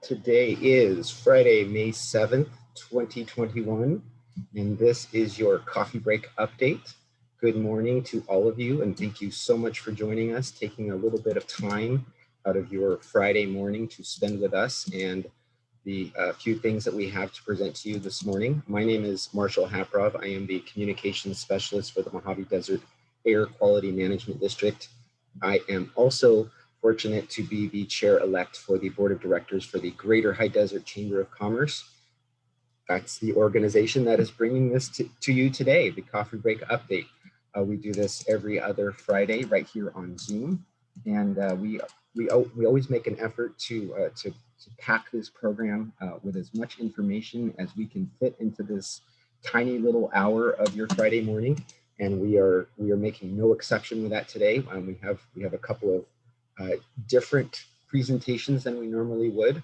Today is Friday, May 7th, 2021, and this is your coffee break update. Good morning to all of you, and thank you so much for joining us, taking a little bit of time out of your Friday morning to spend with us and the few things that we have to present to you this morning. My name is Marshall Haprov. I am the Communications Specialist for the Mojave Desert Air Quality Management District. I am also fortunate to be the chair-elect for the Board of Directors for the Greater High Desert Chamber of Commerce. That's the organization that is bringing this to you today, the Coffee Break Update. We do this every other Friday right here on Zoom, and we always make an effort to pack this program with as much information as we can fit into this tiny little hour of your Friday morning, and we are making no exception with that today. We have a couple of different presentations than we normally would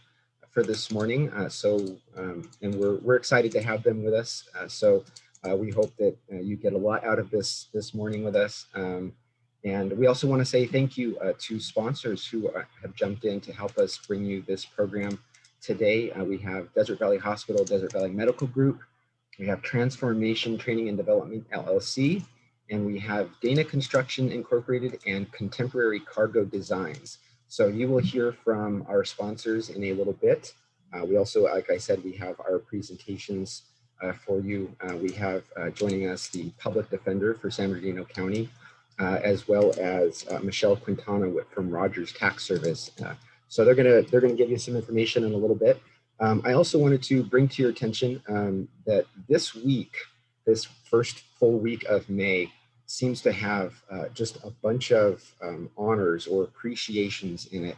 for this morning. And we're excited to have them with us. We hope that you get a lot out of this morning with us. And we also want to say thank you to sponsors who have jumped in to help us bring you this program today. We have Desert Valley Hospital, Desert Valley Medical Group. We have Transformation Training and Development, LLC. And we have Dana Construction Incorporated and Contemporary Cargo Designs. So you will hear from our sponsors in a little bit. We also, like I said, we have our presentations for you. We have joining us the Public Defender for San Bernardino County, as well as Michelle Quintana from Rogers Tax Service. So they're gonna give you some information in a little bit. I also wanted to bring to your attention that this week, this first full week of May, seems to have just a bunch of honors or appreciations in it.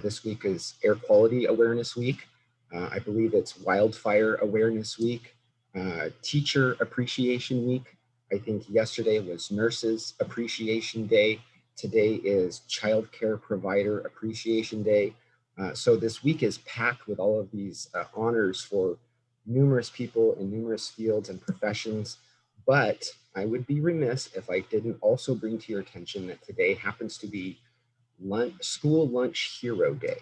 This week is Air Quality Awareness Week. I believe it's Wildfire Awareness Week, Teacher Appreciation Week. I think yesterday was Nurses Appreciation Day. Today is Child Care Provider Appreciation Day. So this week is packed with all of these honors for numerous people in numerous fields and professions. But I would be remiss if I didn't also bring to your attention that today happens to be School Lunch Hero Day.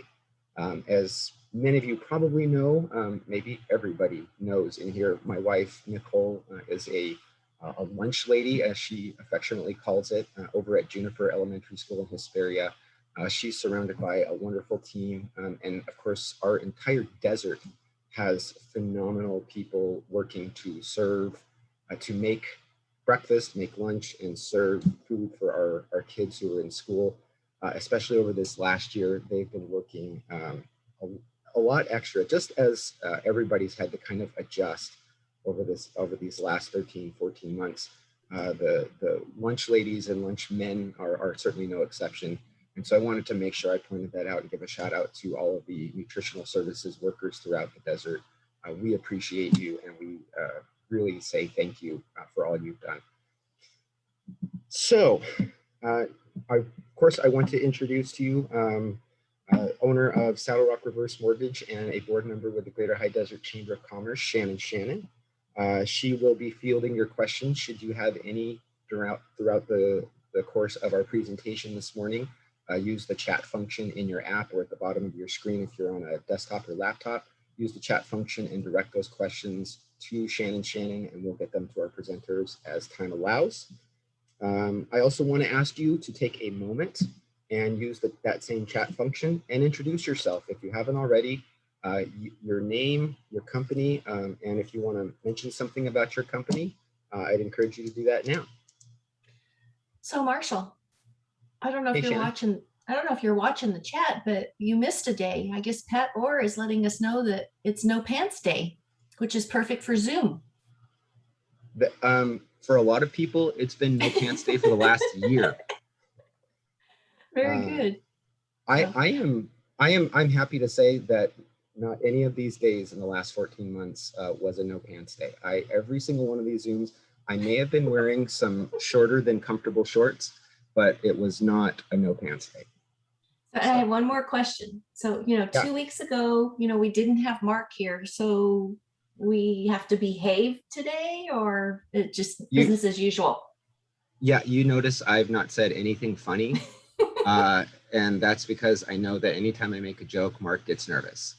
As many of you probably know, maybe everybody knows in here, my wife, Nicole, is a lunch lady, as she affectionately calls it, over at Juniper Elementary School in Hesperia. She's surrounded by a wonderful team. And of course, our entire desert has phenomenal people working to serve, to make breakfast, make lunch, and serve food for our kids who are in school. Especially over this last year, they've been working a lot extra, just as everybody's had to kind of adjust over these last 13, 14 months. The lunch ladies and lunch men are certainly no exception. And so I wanted to make sure I pointed that out and give a shout out to all of the nutritional services workers throughout the desert. We appreciate you, and we really say thank you for all you've done. So, of course, I want to introduce to you owner of Saddle Rock Reverse Mortgage and a board member with the Greater High Desert Chamber of Commerce, Shannon. She will be fielding your questions should you have any throughout the course of our presentation this morning. Use the chat function in your app or at the bottom of your screen if you're on a desktop or laptop. Use the chat function and direct those questions to Shannon, and we'll get them to our presenters as time allows. I also want to ask you to take a moment and use that same chat function and introduce yourself if you haven't already. Your name, your company, and if you want to mention something about your company, I'd encourage you to do that now. So Marshall, I don't know if you're watching. I don't know if you're watching the chat, but you missed a day. I guess Pat Orr is letting us know that it's No Pants Day, which is perfect for Zoom. For a lot of people, it's been No Pants Day for the last year. Very good. I'm happy to say that not any of these days in the last 14 months was a No Pants Day. Every single one of these Zooms, I may have been wearing some shorter than comfortable shorts, but it was not a No Pants Day. So I have one more question. So, 2 weeks ago, we didn't have Mark here. So we have to behave today, or it just business as usual? Yeah, you notice I've not said anything funny. And that's because I know that anytime I make a joke, Mark gets nervous.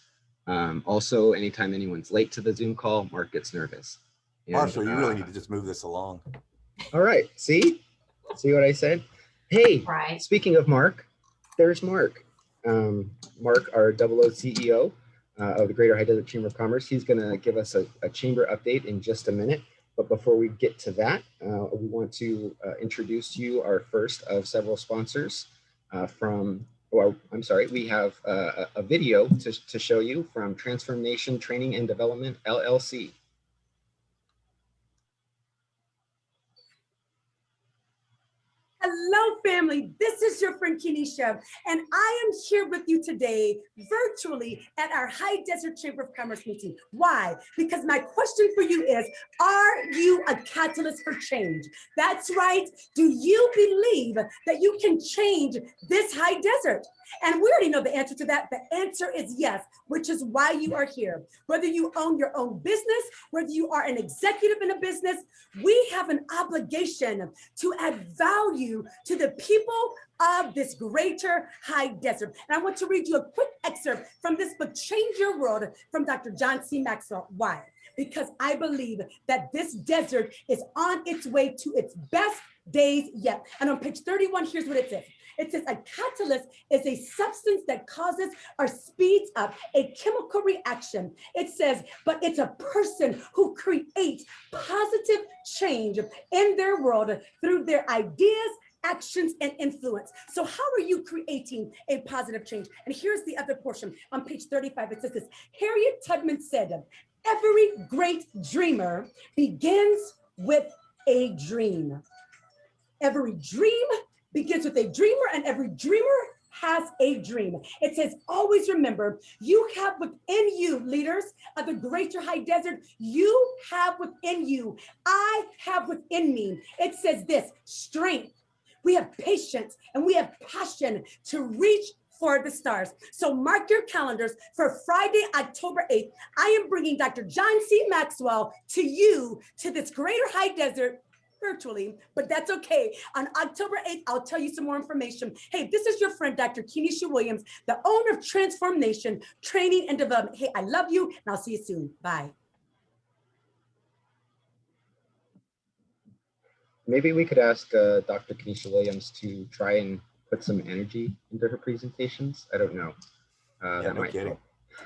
Also, anytime anyone's late to the Zoom call, Mark gets nervous. And, Marshall, you really need to just move this along. All right, see what I said? Hey, right. Speaking of Mark, there's Mark. Mark, our Double O CEO of the Greater High Desert Chamber of Commerce. He's going to give us a chamber update in just a minute. But before we get to that, we want to introduce to you our first of several sponsors we have a video to show you from Transformation Training and Development, LLC. Hello, family. This is your friend Kenesha, and I am here with you today virtually at our High Desert Chamber of Commerce meeting. Why? Because my question for you is, are you a catalyst for change? That's right. Do you believe that you can change this high desert? And we already know the answer to that. The answer is yes, which is why you are here. Whether you own your own business, whether you are an executive in a business, we have an obligation to add value to the people of this greater high desert. And I want to read you a quick excerpt from this book, Change Your World, from Dr. John C. Maxwell. Why? Because I believe that this desert is on its way to its best days yet. And on page 31, here's what it says. It says a catalyst is a substance that causes or speeds up a chemical reaction. It says, but it's a person who creates positive change in their world through their ideas, actions, and influence. So how are you creating a positive change? And here's the other portion on page 35. It says this, Harriet Tubman said, every great dreamer begins with a dream. Every dream begins with a dreamer, and every dreamer has a dream. It says, always remember, you have within you, leaders of the greater high desert, you have within you, I have within me. It says this, strength. We have patience and we have passion to reach for the stars. So mark your calendars for Friday, October 8th. I am bringing Dr. John C. Maxwell to you, to this greater high desert, virtually, but that's okay. On October 8th, I'll tell you some more information. Hey, this is your friend, Dr. Kenesha Williams, the owner of Transformation Training and Development. Hey, I love you, and I'll see you soon. Bye. Maybe we could ask Dr. Kenesha Williams to try and put some energy into her presentations. I don't know. That no might kidding.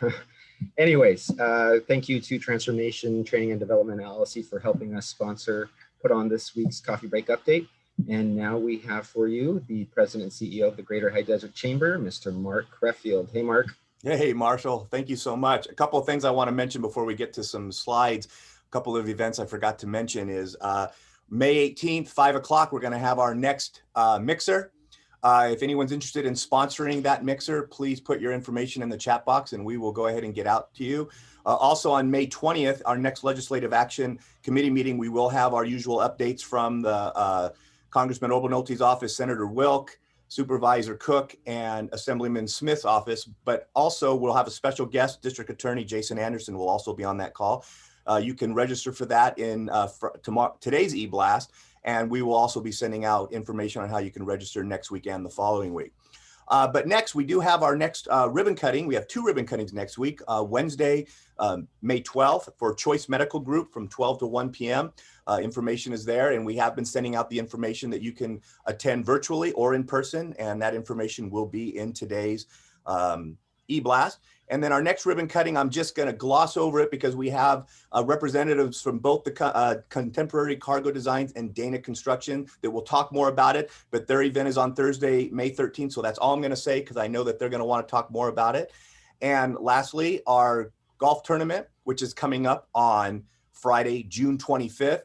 help. Anyways, thank you to Transformation Training and Development LLC for helping us put on this week's Coffee Break Update. And now we have for you the President and CEO of the Greater High Desert Chamber, Mr. Mark Creffield. Hey, Mark. Hey, Marshall. Thank you so much. A couple of things I want to mention before we get to some slides. A couple of events I forgot to mention is May 18th, 5 o'clock, we're going to have our next mixer. If anyone's interested in sponsoring that mixer, please put your information in the chat box and we will go ahead and get out to you. Also on May 20th, our next Legislative Action Committee meeting, we will have our usual updates from the Congressman Obenolte's office, Senator Wilk, Supervisor Cook, and Assemblyman Smith's office. But also we'll have a special guest, District Attorney Jason Anderson will also be on that call. You can register for that in today's e-blast, and we will also be sending out information on how you can register next week and the following week. But next, we do have our next ribbon cutting. We have 2 ribbon cuttings next week. Wednesday, May 12th for Choice Medical Group from 12 to 1 p.m. Information is there, and we have been sending out the information that you can attend virtually or in person, and that information will be in today's e-blast. And then our next ribbon cutting, I'm just going to gloss over it because we have representatives from both the Contemporary Cargo Designs and Dana Construction that will talk more about it. But their event is on Thursday, May 13th. So that's all I'm going to say because I know that they're going to want to talk more about it. And lastly, our golf tournament, which is coming up on Friday, June 25th.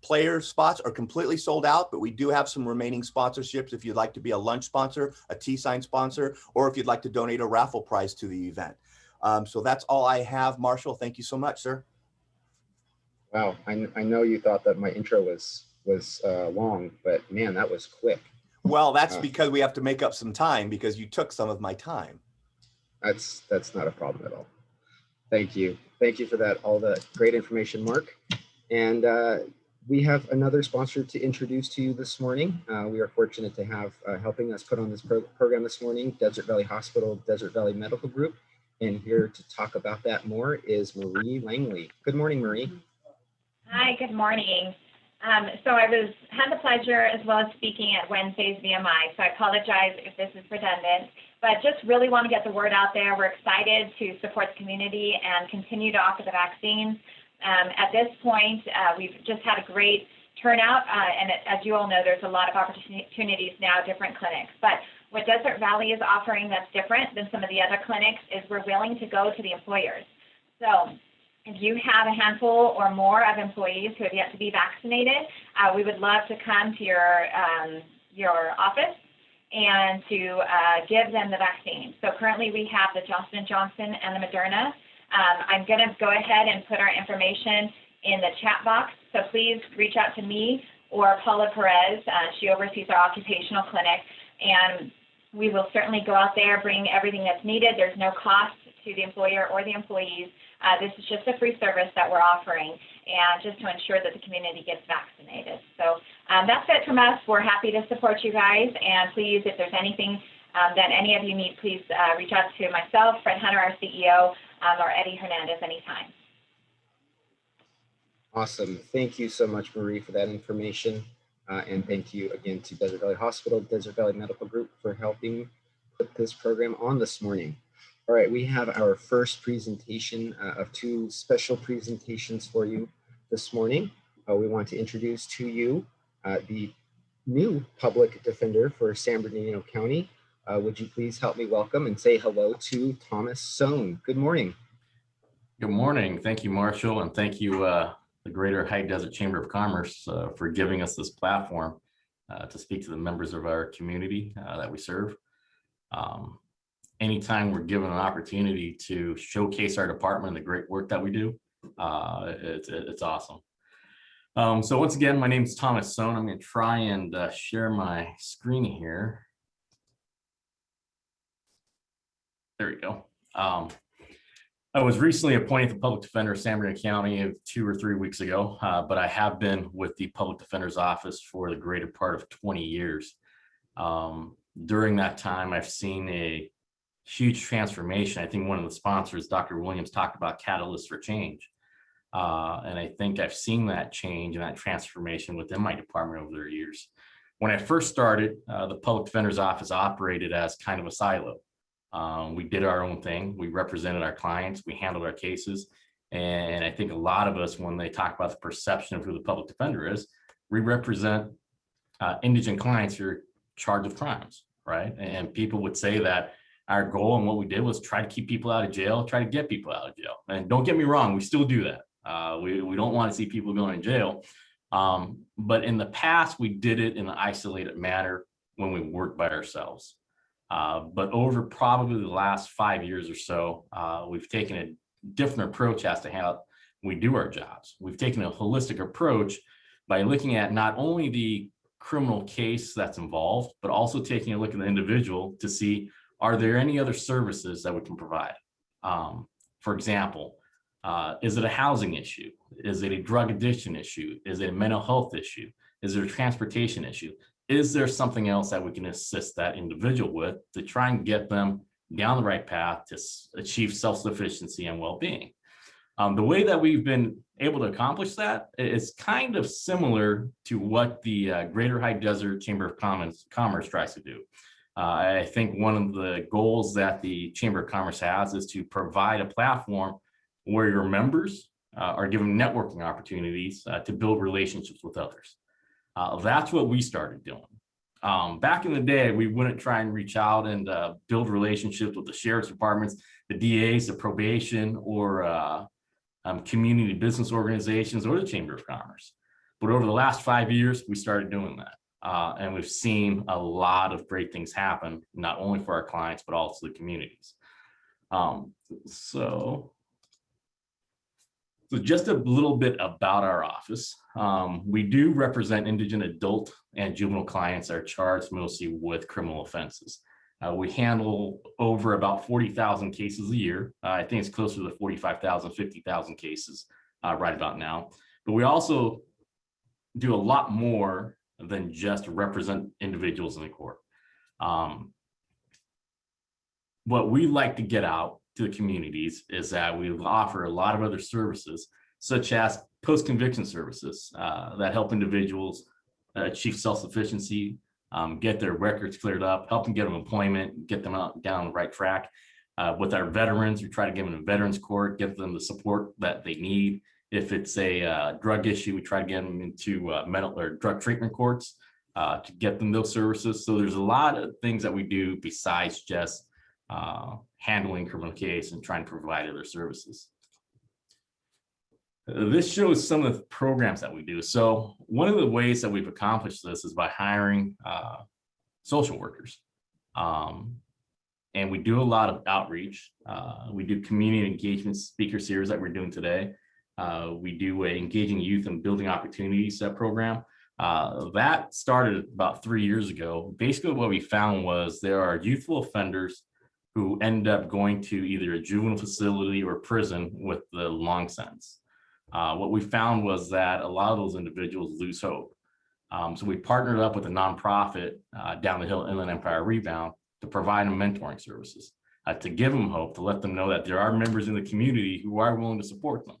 Player spots are completely sold out, but we do have some remaining sponsorships if you'd like to be a lunch sponsor, a tea sign sponsor, or if you'd like to donate a raffle prize to the event. So that's all I have, Marshall. Thank you so much, sir. Wow, I know you thought that my intro was long, but man, that was quick. Well, that's because we have to make up some time because you took some of my time. That's not a problem at all. Thank you. Thank you for that. All the great information, Mark. And we have another sponsor to introduce to you this morning. We are fortunate to have helping us put on this program this morning, Desert Valley Hospital, Desert Valley Medical Group. And here to talk about that more is Marie Langley. Good morning, Marie. Hi, good morning. So I had the pleasure as well as speaking at Wednesday's VMI, so I apologize if this is redundant, but just really want to get the word out there. We're excited to support the community and continue to offer the vaccines. At this point, we've just had a great turnout, and as you all know, there's a lot of opportunities now, different clinics. But what Desert Valley is offering that's different than some of the other clinics is we're willing to go to the employers. So if you have a handful or more of employees who have yet to be vaccinated, we would love to come to your office and to give them the vaccine. So currently we have the Johnson & Johnson and the Moderna. I'm going to go ahead and put our information in the chat box. So please reach out to me or Paula Perez. She oversees our occupational clinic. And we will certainly go out there, bring everything that's needed. There's no cost to the employer or the employees. This is just a free service that we're offering, and just to ensure that the community gets vaccinated. So that's it from us. We're happy to support you guys, and please, if there's anything that any of you need, please reach out to myself, Fred Hunter, our CEO, or Eddie Hernandez anytime. Awesome. Thank you so much, Marie, for that information. And thank you again to Desert Valley Hospital, Desert Valley Medical Group for helping put this program on this morning. All right, we have our first presentation of two special presentations for you this morning. We want to introduce to you the new public defender for San Bernardino County. Would you please help me welcome and say hello to Thomas Sone. Good morning. Good morning. Thank you, Marshall, and thank you, the Greater High Desert Chamber of Commerce, for giving us this platform to speak to the members of our community that we serve. Anytime we're given an opportunity to showcase our department and the great work that we do, it's awesome. So once again, my name is Thomas Sone. I'm going to try and share my screen here. There we go. I was recently appointed the public defender of San Bernardino County 2 or 3 weeks ago, but I have been with the public defender's office for the greater part of 20 years. During that time, I've seen a huge transformation. I think one of the sponsors, Dr. Williams, talked about catalysts for change. And I think I've seen that change and that transformation within my department over the years. When I first started, the public defender's office operated as kind of a silo. We did our own thing. We represented our clients. We handled our cases. And I think a lot of us, when they talk about the perception of who the public defender is, we represent indigent clients who are charged with crimes, right? And people would say that our goal and what we did was try to keep people out of jail, try to get people out of jail. And don't get me wrong, we still do that. We don't want to see people going to jail. But in the past, we did it in an isolated manner when we worked by ourselves. But over probably the last 5 years or so, we've taken a different approach as to how we do our jobs. We've taken a holistic approach by looking at not only the criminal case that's involved, but also taking a look at the individual to see, are there any other services that we can provide? For example, is it a housing issue? Is it a drug addiction issue? Is it a mental health issue? Is there a transportation issue? Is there something else that we can assist that individual with to try and get them down the right path to achieve self-sufficiency and well-being? The way that we've been able to accomplish that is kind of similar to what the Greater High Desert Chamber of Commerce tries to do. I think one of the goals that the Chamber of Commerce has is to provide a platform where your members are given networking opportunities to build relationships with others. That's what we started doing. Back in the day, we wouldn't try and reach out and build relationships with the sheriff's departments, the DAs, the probation, or community business organizations, or the Chamber of Commerce. But over the last 5 years, we started doing that. And we've seen a lot of great things happen, not only for our clients, but also the communities. So just a little bit about our office. We do represent indigent adult and juvenile clients that are charged mostly with criminal offenses. We handle over about 40,000 cases a year. I think it's closer to 45,000, 50,000 cases right about now. But we also do a lot more than just represent individuals in the court. What we like to get out to the communities is that we offer a lot of other services, such as post-conviction services that help individuals achieve self-sufficiency, get their records cleared up, help them get them employment, get them out down the right track. With our veterans, we try to give them a veterans court, give them the support that they need. If it's a drug issue, we try to get them into mental or drug treatment courts to get them those services. So there's a lot of things that we do besides just handling criminal case and trying to provide other services. This shows some of the programs that we do. So one of the ways that we've accomplished this is by hiring social workers. And we do a lot of outreach. We do community engagement speaker series that we're doing today. We do a engaging youth and building opportunities program. That started about 3 years ago. Basically what we found was there are youthful offenders who end up going to either a juvenile facility or prison with the long sentence. What we found was that a lot of those individuals lose hope. So we partnered up with a nonprofit down the hill, Inland Empire Rebound, to provide them mentoring services, to give them hope, to let them know that there are members in the community who are willing to support them.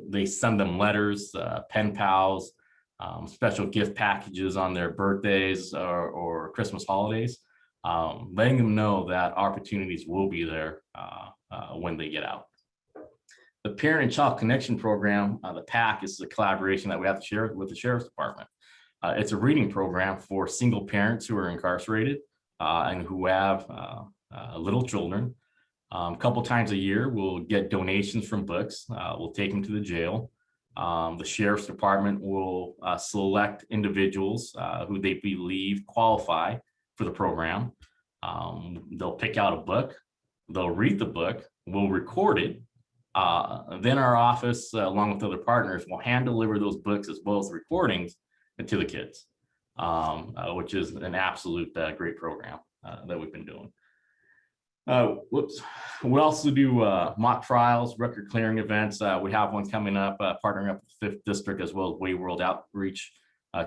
They send them letters, pen pals, special gift packages on their birthdays or Christmas holidays, letting them know that opportunities will be there when they get out. The Parent and Child Connection Program, the PAC, is a collaboration that we have to share with the Sheriff's Department. It's a reading program for single parents who are incarcerated and who have little children. A couple times a year, we'll get donations from books. We'll take them to the jail. The Sheriff's Department will select individuals who they believe qualify for the program. They'll pick out a book. They'll read the book. We'll record it. Then our office, along with other partners, will hand deliver those books as well as the recordings to the kids, which is an absolute great program that we've been doing. We also do mock trials, record clearing events. We have one coming up, partnering up with 5th District as well as Way World Outreach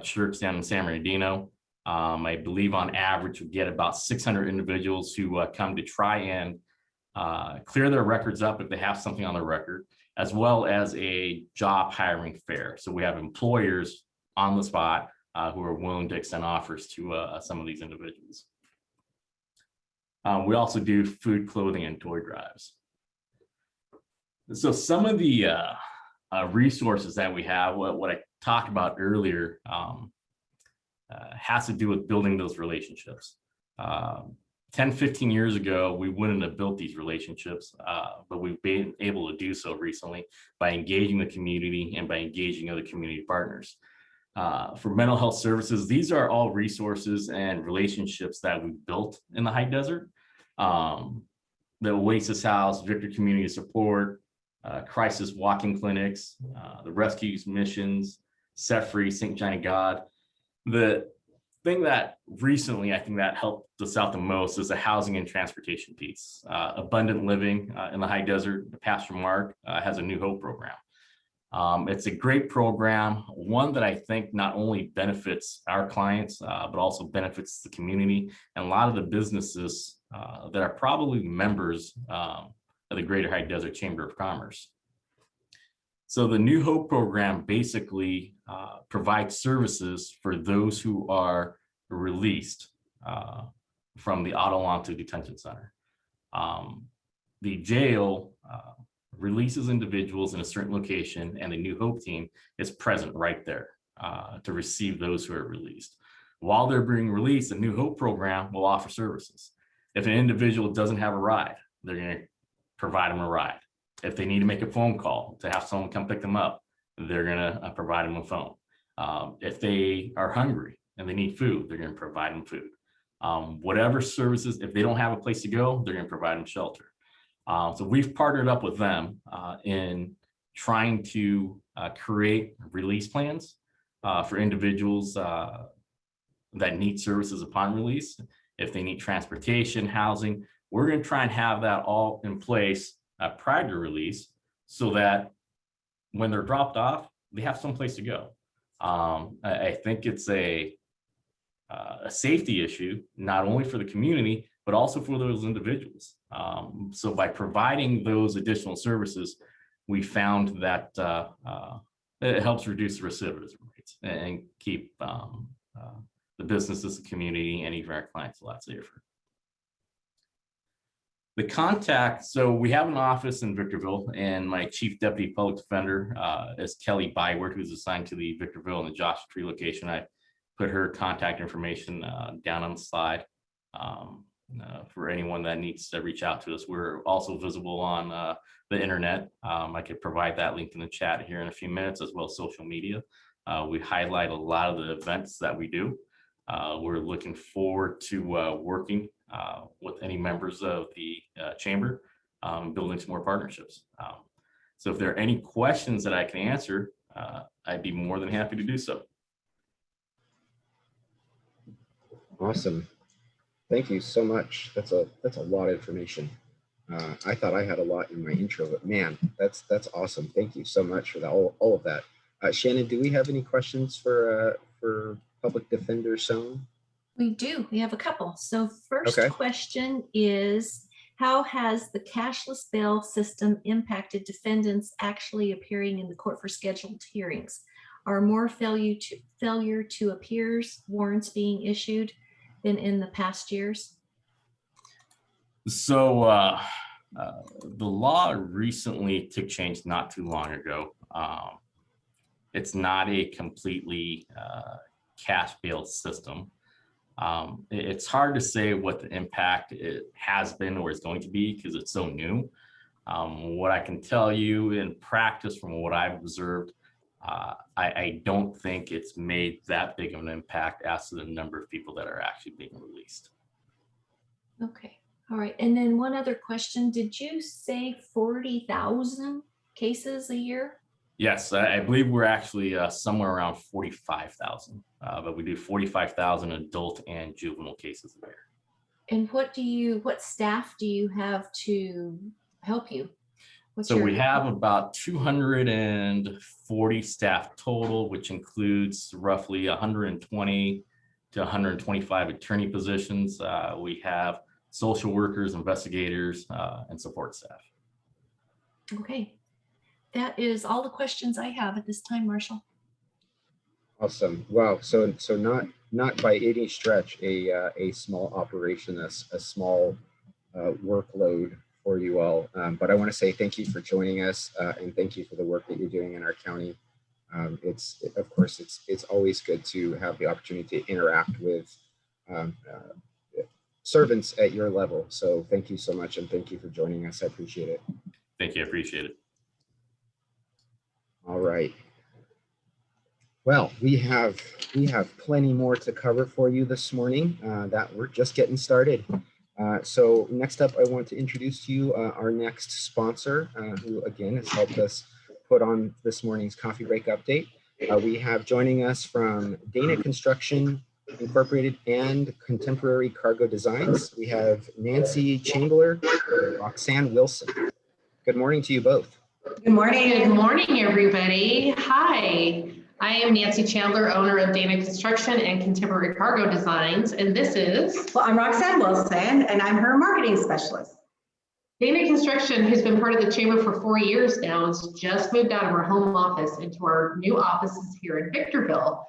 Church down in San Bernardino. I believe on average we get about 600 individuals who come to try and clear their records up if they have something on their record, as well as a job hiring fair. So we have employers on the spot who are willing to extend offers to some of these individuals. We also do food, clothing, and toy drives. So some of the resources that we have, what I talked about earlier, has to do with building those relationships. 10, 15 years ago, we wouldn't have built these relationships, but we've been able to do so recently by engaging the community and by engaging other community partners. For mental health services, these are all resources and relationships that we built in the high desert. The Oasis House, Victor Community Support, Crisis Walking Clinics, the Rescues Missions, Set Free, St. Johnny God. The thing that recently I think that helped us out the most is the housing and transportation piece. Abundant Living in the High Desert, Pastor Mark has a New Hope program. It's a great program, one that I think not only benefits our clients, but also benefits the community and a lot of the businesses that are probably members of the Greater High Desert Chamber of Commerce. So the New Hope program basically provides services for those who are released from the Adelanto Detention Center. The jail releases individuals in a certain location, and the New Hope team is present right there to receive those who are released. While they're being released, the New Hope program will offer services. If an individual doesn't have a ride, they're going to provide them a ride. If they need to make a phone call to have someone come pick them up, they're going to provide them a phone. If they are hungry and they need food, they're going to provide them food. Whatever services, if they don't have a place to go, they're going to provide them shelter. So we've partnered up with them in trying to create release plans for individuals that need services upon release. If they need transportation, housing, we're going to try and have that all in place prior to release so that when they're dropped off, they have some place to go. I think it's a safety issue, not only for the community, but also for those individuals. So by providing those additional services, we found that it helps reduce the recidivism rates and keep the businesses, the community, and even our clients a lot safer. The contact, so we have an office in Victorville, and my chief deputy public defender is Kelly Byward, who's assigned to the Victorville and the Joshua Tree location. I put her contact information down on the slide for anyone that needs to reach out to us. We're also visible on the internet. I could provide that link in the chat here in a few minutes, as well as social media. We highlight a lot of the events that we do. We're looking forward to working with any members of the chamber, building some more partnerships. So if there are any questions that I can answer, I'd be more than happy to do so. Awesome. Thank you so much. That's a lot of information. I thought I had a lot in my intro, but man, that's awesome. Thank you so much for that, all of that. Shannon, do we have any questions for Public Defender Sone? We do. We have a couple. So first Okay. question is, how has the cashless bail system impacted defendants actually appearing in the court for scheduled hearings? Are more failure to appears warrants being issued than in the past years? So the law recently took change not too long ago. It's not a completely cash bail system. It's hard to say what the impact it has been or is going to be because it's so new. What I can tell you in practice from what I've observed, I don't think it's made that big of an impact as to the number of people that are actually being released. Okay. All right. And then one other question. Did you say 40,000 cases a year? Yes, I believe we're actually somewhere around 45,000, but we do 45,000 adult and juvenile cases a year. And what staff do you have to help you? We have about 240 staff total, which includes roughly 120 to 125 attorney positions. We have social workers, investigators, and support staff. Okay. That is all the questions I have at this time, Marshall. Awesome. Wow. So not by any stretch a small operation, a small workload for you all. But I want to say thank you for joining us and thank you for the work that you're doing in our county. Of course, it's always good to have the opportunity to interact with servants at your level. So thank you so much, and thank you for joining us. I appreciate it. Thank you. I appreciate it. All right. Well, we have plenty more to cover for you this morning. That we're just getting started. So next up, I want to introduce to you our next sponsor, who again has helped us put on this morning's coffee break update. We have joining us from Dana Construction Incorporated and Contemporary Cargo Designs. We have Nancy Chandler and Roxanne Wilson. Good morning to you both. Good morning. Good morning, everybody. Hi, I am Nancy Chandler, owner of Dana Construction and Contemporary Cargo Designs, and this is... Well, I'm Roxanne Wilson, and I'm her marketing specialist. Dana Construction, who's been part of the Chamber for 4 years now, has just moved out of our home office into our new offices here in Victorville.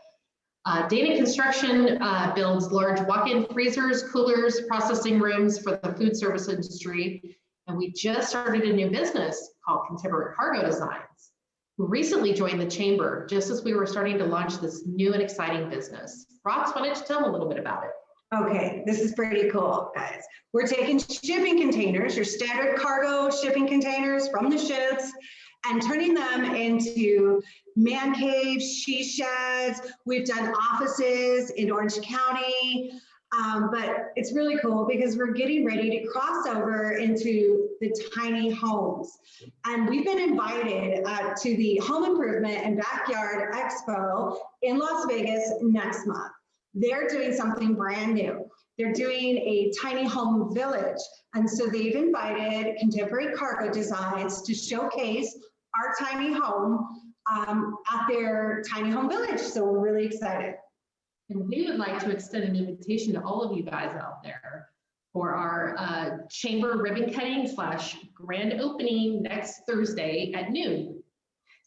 Dana Construction builds large walk-in freezers, coolers, processing rooms for the food service industry. And we just started a new business called Contemporary Cargo Designs, who recently joined the chamber just as we were starting to launch this new and exciting business. Rox, why don't you tell them a little bit about it? Okay, this is pretty cool, guys. We're taking shipping containers, your standard cargo shipping containers from the ships, and turning them into man caves, she sheds. We've done offices in Orange County. But it's really cool because we're getting ready to cross over into the tiny homes. And we've been invited to the Home Improvement and Backyard Expo in Las Vegas next month. They're doing something brand new. They're doing a tiny home village. And so they've invited Contemporary Cargo Designs to showcase our tiny home at their tiny home village. So we're really excited. And we would like to extend an invitation to all of you guys out there. for our chamber ribbon cutting / grand opening next Thursday at noon.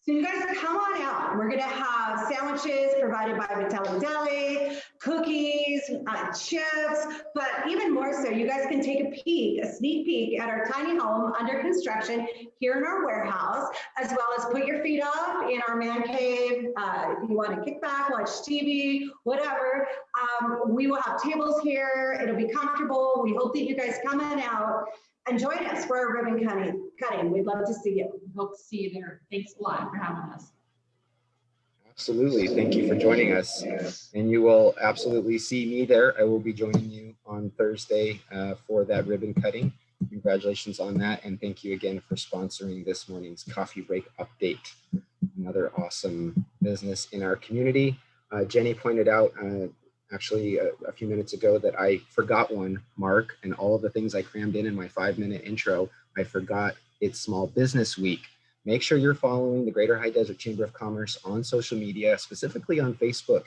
So you guys come on out. We're gonna have sandwiches provided by Vitelli Deli, cookies, chips, but even more so, you guys can take a sneak peek at our tiny home under construction here in our warehouse, as well as put your feet up in our man cave. If you want to kick back, watch TV, whatever. We will have tables here. It'll be comfortable. We hope that you guys come on out and join us for our ribbon cutting. We'd love to see you. Hope to see you there. Thanks a lot for having us. Absolutely. Thank you for joining us. And you will absolutely see me there. I will be joining you on Thursday for that ribbon cutting. Congratulations on that. And thank you again for sponsoring this morning's coffee break update. Another awesome business in our community. Jenny pointed out actually a few minutes ago that I forgot one, Mark, and all of the things I crammed in my 5-minute intro, I forgot it's Small Business Week. Make sure you're following the Greater High Desert Chamber of Commerce on social media, specifically on Facebook,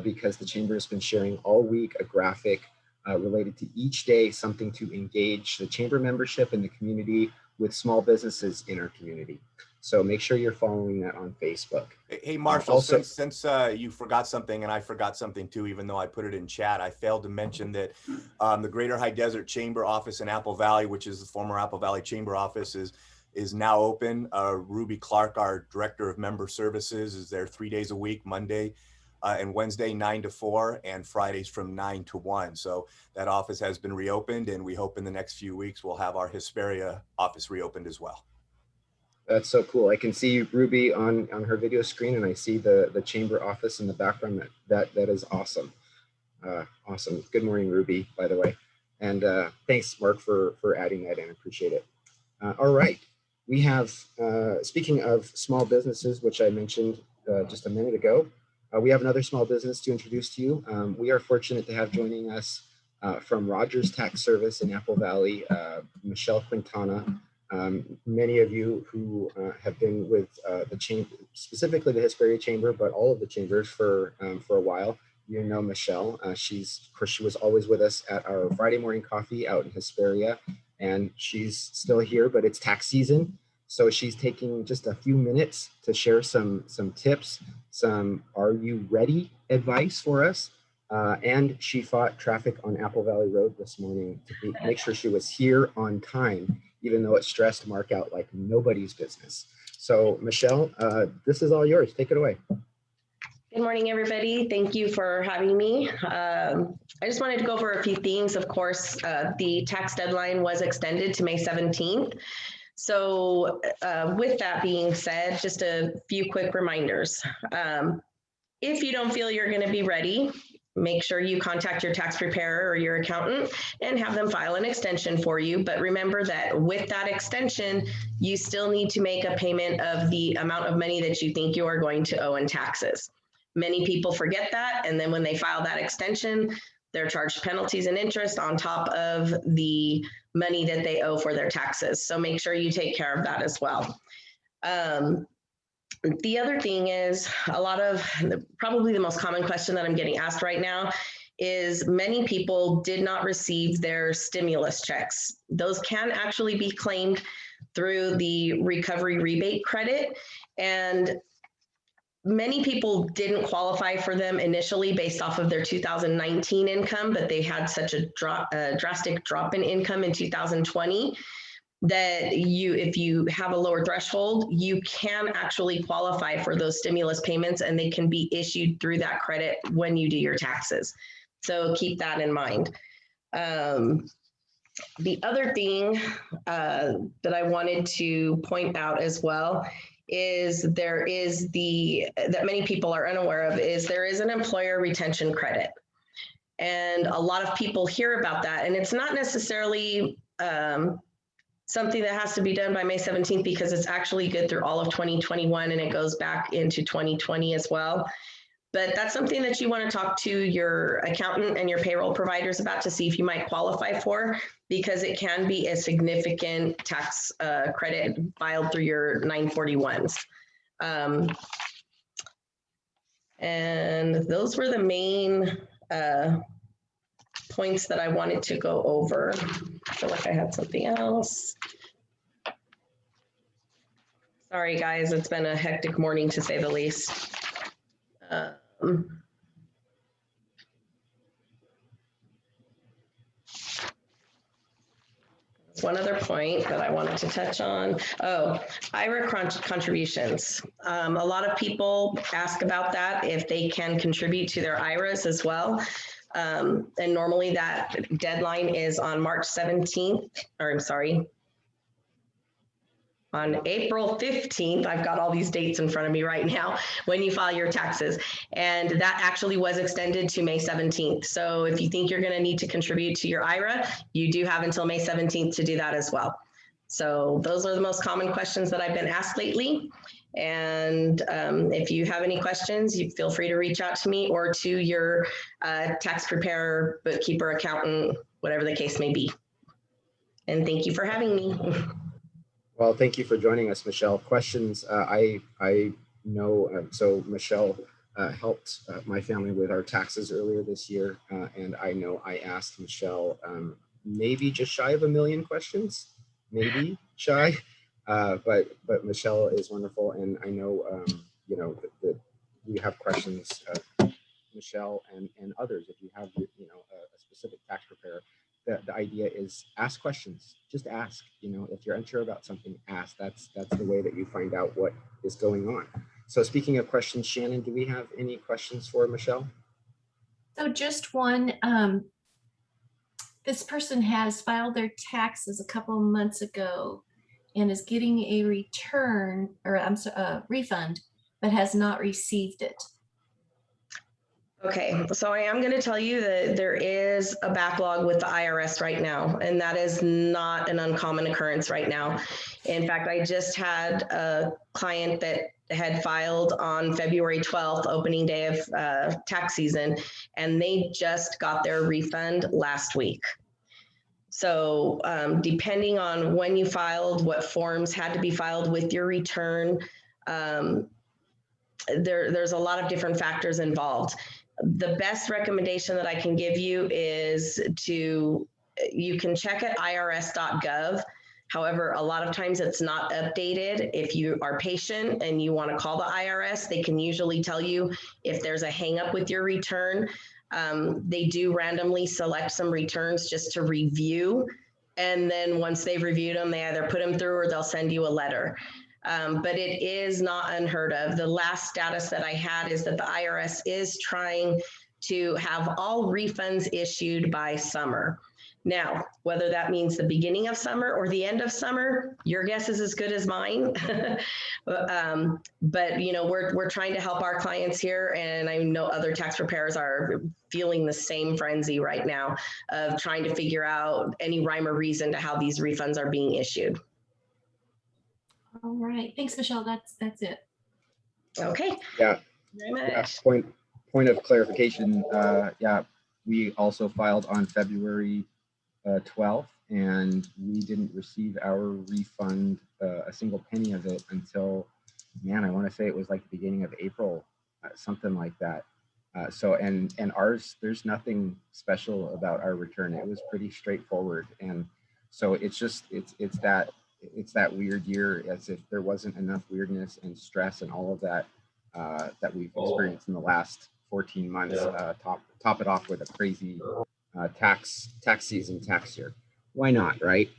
because the Chamber has been sharing all week a graphic related to each day, something to engage the Chamber membership and the community with small businesses in our community. So make sure you're following that on Facebook. Hey, Marshall, since you forgot something and I forgot something too, even though I put it in chat, I failed to mention that the Greater High Desert Chamber office in Apple Valley, which is the former Apple Valley Chamber office, is now open. Ruby Clark, our Director of Member Services, is there 3 days a week, Monday and Wednesday 9 to 4 and Fridays from 9 to 1. So that office has been reopened, and we hope in the next few weeks we'll have our Hesperia office reopened as well. That's so cool. I can see Ruby on her video screen, and I see the chamber office in the background. That is awesome. Awesome. Good morning, Ruby, by the way. And thanks, Mark, for adding that in. I appreciate it. All right. We have, speaking of small businesses, which I mentioned just a minute ago, we have another small business to introduce to you. We are fortunate to have joining us from Rogers Tax Service in Apple Valley, Michelle Quintana. Many of you who have been with the chamber, specifically the Hesperia Chamber, but all of the chambers for a while, you know Michelle. She was always with us at our Friday morning coffee out in Hesperia, and she's still here, but it's tax season. So she's taking just a few minutes to share some tips, some "Are you ready?" advice for us. And she fought traffic on Apple Valley Road this morning to make sure she was here on time, even though it stressed Mark out like nobody's business. So Michelle, this is all yours. Take it away. Good morning, everybody. Thank you for having me. I just wanted to go over a few things. Of course, the tax deadline was extended to May 17th. So with that being said, just a few quick reminders. If you don't feel you're going to be ready, make sure you contact your tax preparer or your accountant and have them file an extension for you. But remember that with that extension, you still need to make a payment of the amount of money that you think you are going to owe in taxes. Many people forget that, and then when they file that extension, they're charged penalties and interest on top of the money that they owe for their taxes. So make sure you take care of that as well. The other thing is probably the most common question that I'm getting asked right now is many people did not receive their stimulus checks. Those can actually be claimed through the recovery rebate credit, and many people didn't qualify for them initially based off of their 2019 income, but they had such a drastic drop in income in 2020 that if you have a lower threshold, you can actually qualify for those stimulus payments, and they can be issued through that credit when you do your taxes. So keep that in mind. The other thing that I wanted to point out as well is that many people are unaware of is there is an employer retention credit. And a lot of people hear about that, and it's not necessarily something that has to be done by May 17th because it's actually good through all of 2021 and it goes back into 2020 as well. But that's something that you want to talk to your accountant and your payroll providers about to see if you might qualify for, because it can be a significant tax credit filed through your 941s. And those were the main points that I wanted to go over. I feel like I had something else. Sorry, guys, it's been a hectic morning to say the least. One other point that I wanted to touch on. Oh, IRA contributions. A lot of people ask about that, if they can contribute to their IRAs as well. And normally that deadline is on March 17th, or I'm sorry, on April 15th. I've got all these dates in front of me right now, when you file your taxes. And that actually was extended to May 17th. So if you think you're going to need to contribute to your IRA, you do have until May 17th to do that as well. So those are the most common questions that I've been asked lately. And if you have any questions, you feel free to reach out to me or to your tax preparer, bookkeeper, accountant, whatever the case may be. And thank you for having me. Well, thank you for joining us, Michelle. Questions? I know, so Michelle helped my family with our taxes earlier this year, and I know I asked Michelle maybe just shy of 1 million questions, maybe shy, but Michelle is wonderful, and I know you know that we have questions, Michelle and others. If you have a specific tax preparer. The idea is ask questions, just ask, if you're unsure about something, ask. That's the way that you find out what is going on. So speaking of questions, Shannon, do we have any questions for Michelle? So just one, this person has filed their taxes a couple of months ago and is getting a return, or a refund, but has not received it. Okay, so I am going to tell you that there is a backlog with the IRS right now, and that is not an uncommon occurrence right now. In fact, I just had a client that had filed on February 12th, opening day of tax season, and they just got their refund last week. So depending on when you filed, what forms had to be filed with your return, there's a lot of different factors involved. The best recommendation that I can give you is you can check at irs.gov. However, a lot of times it's not updated. If you are patient and you want to call the IRS, they can usually tell you if there's a hang up with your return. They do randomly select some returns just to review. And then once they've reviewed them, they either put them through or they'll send you a letter. But it is not unheard of. The last status that I had is that the IRS is trying to have all refunds issued by summer. Now, whether that means the beginning of summer or the end of summer, your guess is as good as mine. But we're trying to help our clients here, and I know other tax preparers are feeling the same frenzy right now of trying to figure out any rhyme or reason to how these refunds are being issued. All right, thanks, Michelle. That's it. Okay. Yeah. Very much. Yeah, point of clarification. Yeah, we also filed on February 12th, and we didn't receive our refund, a single penny of it, until, man, I want to say it was like the beginning of April, something like that. So and ours, there's nothing special about our return. It was pretty straightforward, and so it's just it's that weird year, as if there wasn't enough weirdness and stress and all of that that we've experienced in the last 14 months. Top it off with a crazy tax season, tax year. Why not, right?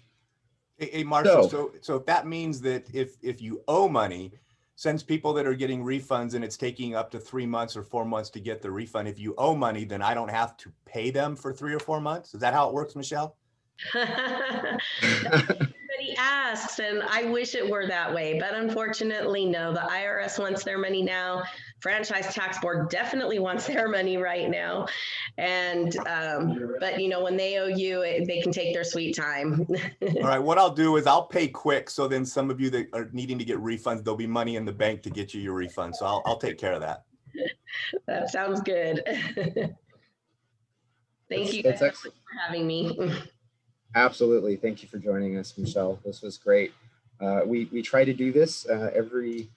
Hey Marshall, so if that means that if you owe money, since people that are getting refunds and it's taking up to 3 months or 4 months to get the refund, if you owe money, then I don't have to pay them for 3 or 4 months? Is that how it works, Michelle? Everybody asks, and I wish it were that way, but unfortunately, no. The IRS wants their money now. Franchise Tax Board definitely wants their money right now. And but when they owe you, they can take their sweet time. All right, what I'll do is I'll pay quick, so then some of you that are needing to get refunds, there'll be money in the bank to get you your refund. So I'll take care of that. That sounds good. Thank you guys so much for having me. Absolutely. Thank you for joining us, Michelle. This was great. We try to do this every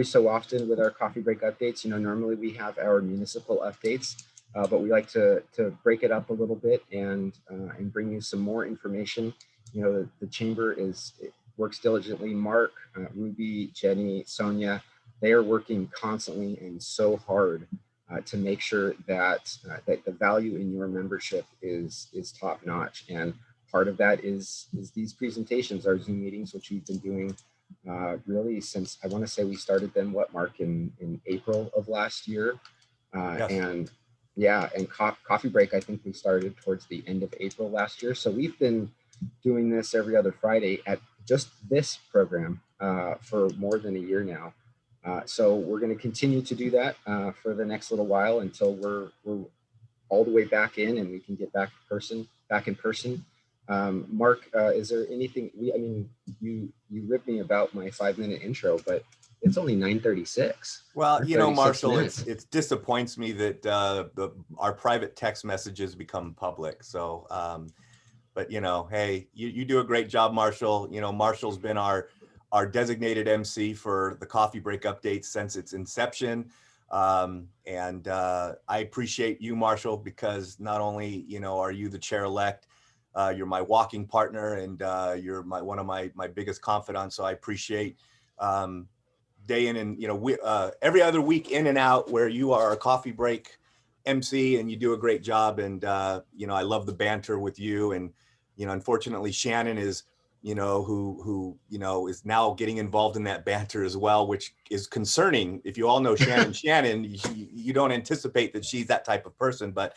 so often with our coffee break updates. Normally we have our municipal updates, but we like to break it up a little bit and bring you some more information. You know, the chamber works diligently. Mark, Ruby, Jenny, Sonia, they are working constantly and so hard to make sure that the value in your membership is top notch. And part of that is these presentations, our Zoom meetings, which we've been doing really since, I want to say we started them, what, Mark, in April of last year. Yes. And yeah, and coffee break, I think we started towards the end of April last year. So we've been doing this every other Friday at just this program for more than a year now. So we're going to continue to do that for the next little while until we're all the way back in and we can get back in person. Mark, is there anything you ripped me about my 5-minute intro, but it's only 9:36. Well, you know, Marshall, minutes. it disappoints me that our private text messages become public. So, but you know, hey, you do a great job, Marshall. You know, Marshall's been our designated MC for the coffee break updates since its inception. And I appreciate you, Marshall, because not only, you know, are you the chair-elect, you're my walking partner, and you're one of my biggest confidants. So I appreciate day in and, you know, every other week in and out where you are a coffee break MC and you do a great job. And, you know, I love the banter with you. And, you know, unfortunately, Shannon is, you know, who, you know, is now getting involved in that banter as well, which is concerning. If you all know Shannon, you don't anticipate that she's that type of person, but,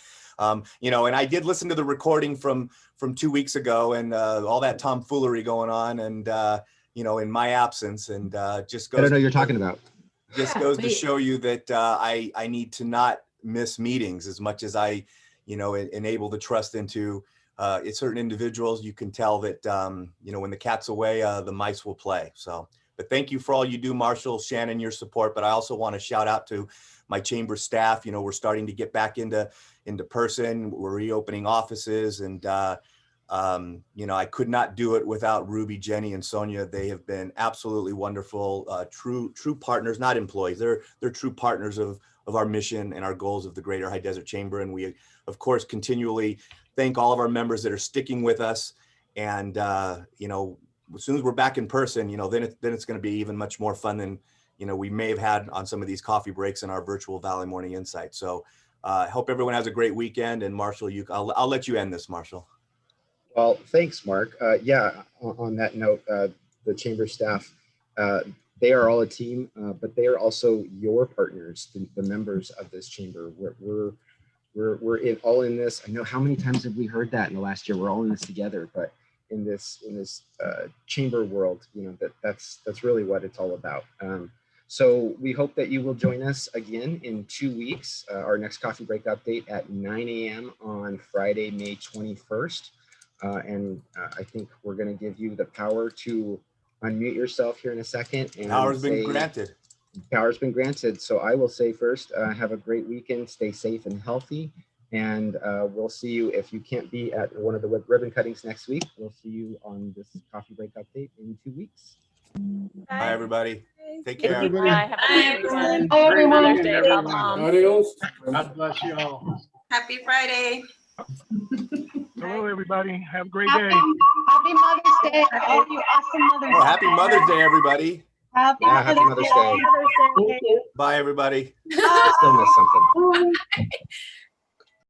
you know, and I did listen to the recording from 2 weeks ago and all that tomfoolery going on and, you know, in my absence, and just goes. I don't know what you're talking about. Just goes to show you that I need to not miss meetings as much as I, you know, enable the trust into certain individuals. You can tell that, you know, when the cat's away, the mice will play. So, but thank you for all you do, Marshall, Shannon, your support. But I also want to shout out to my chamber staff. You know, we're starting to get back into person. We're reopening offices, and you know, I could not do it without Ruby, Jenny, and Sonia. They have been absolutely wonderful, true partners, not employees. They're true partners of our mission and our goals of the Greater High Desert Chamber. And we, of course, continually thank all of our members that are sticking with us. And you know, as soon as we're back in person, you know, then it's going to be even much more fun than, you know, we may have had on some of these coffee breaks in our virtual Valley Morning Insight. So I hope everyone has a great weekend. And Marshall, I'll let you end this, Marshall. Well, thanks, Mark. Yeah, on that note, the chamber staff, they are all a team, but they are also your partners, the members of this chamber. We're all in this. I know how many times have we heard that in the last year. We're all in this together, but in this chamber world, you know, that's really what it's all about. So we hope that you will join us again in 2 weeks. Our next coffee break update at 9 a.m. on Friday, May 21st. And I think we're going to give you the power to unmute yourself here in a second. And power's been granted. Power's been granted. So I will say first, have a great weekend. Stay safe and healthy. And we'll see you, if you can't be at one of the ribbon cuttings next week, we'll see you on this coffee break update in 2 weeks. Bye, everybody. Take care. Everybody. Bye. Have a great weekend. Great Mother's weekend, Day, everyone. Mom. Adios. God bless you all. Happy Friday. Hello, everybody. Have a great day. Happy Mother's Day. All you awesome mothers. Oh, happy Mother's Day, everybody. Happy Mother's Day. Thank you. Bye, everybody. Still miss something.